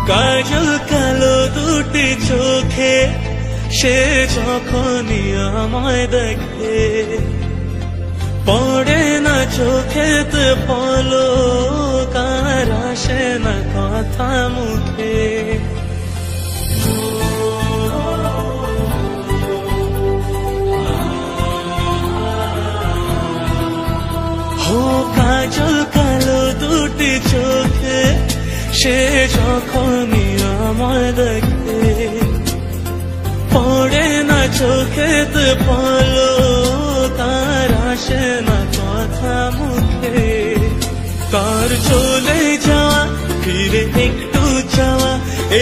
কাজল কালো দুটি চোখে সে যখনই আমায় দেখে, পড়ে না চোখেতে পলক আর আসে না কথা মুখে। হো কাজল কালো দুটি চোখে সে যখনই আমায় দেখে, পড়ে না চোখেতে পলক আর আসে না কথা মুখে। তার চলে যাওয়া ফিরে একটু চাওয়া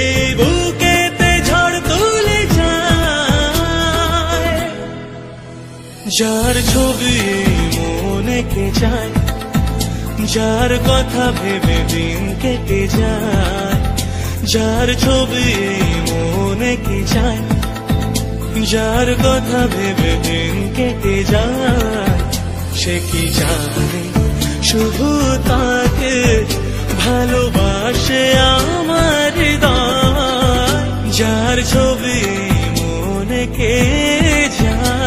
এই বুকেতে ঝড় তুলে যায়। যার ছবি মনে কে যায়, যার কথা ভেবে দিন কেটে যায়। যার ছবি মনে কে যায়, যার কথা ভেবে দিন কেটে যায়। সে কি জানে শুধু তাকে ভালোবাসে আমার হৃদয়। যার ছবি মনে কে যায়।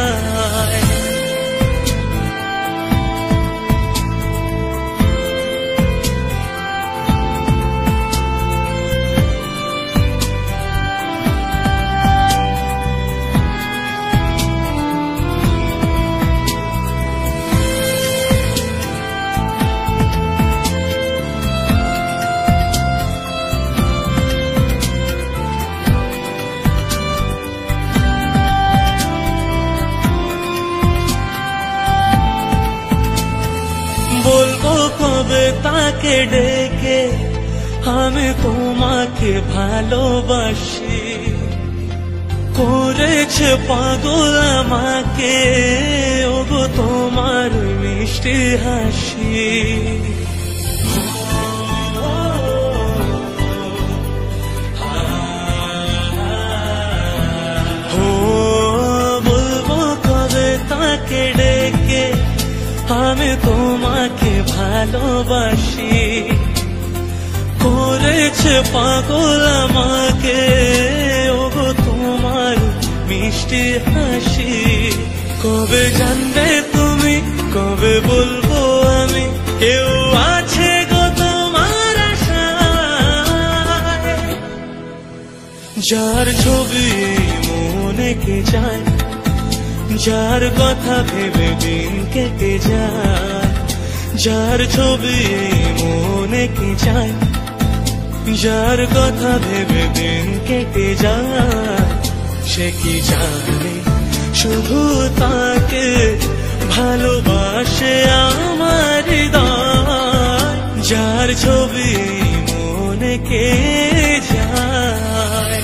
বলবো কবে তাকে ডেকে আমি তোমাকে ভালোবাসি, করেছে পাগল আমাকে ওগো তোমার মিষ্টি হাসি। বলবো কবে তাকে ডেকে আমি তোমাকে ভালোবাসি, করেছে পাগল আমাকে ওগো তোমার মিষ্টি হাসি। কবে জানবে তুমি, কবে বলবো আমি, কেউ আছে গো তোমার আশায়। যার ছবি মনে কে যায়, যার কথা ভেবে দিন কেটে যায়। যার ছবি মনে কে যায়, যার কথা ভেবে দিন কেটে যায়। সে কি জানে শুধু তাকে ভালোবাসে আমার হৃদয়। যার ছবি মনে কে যায়।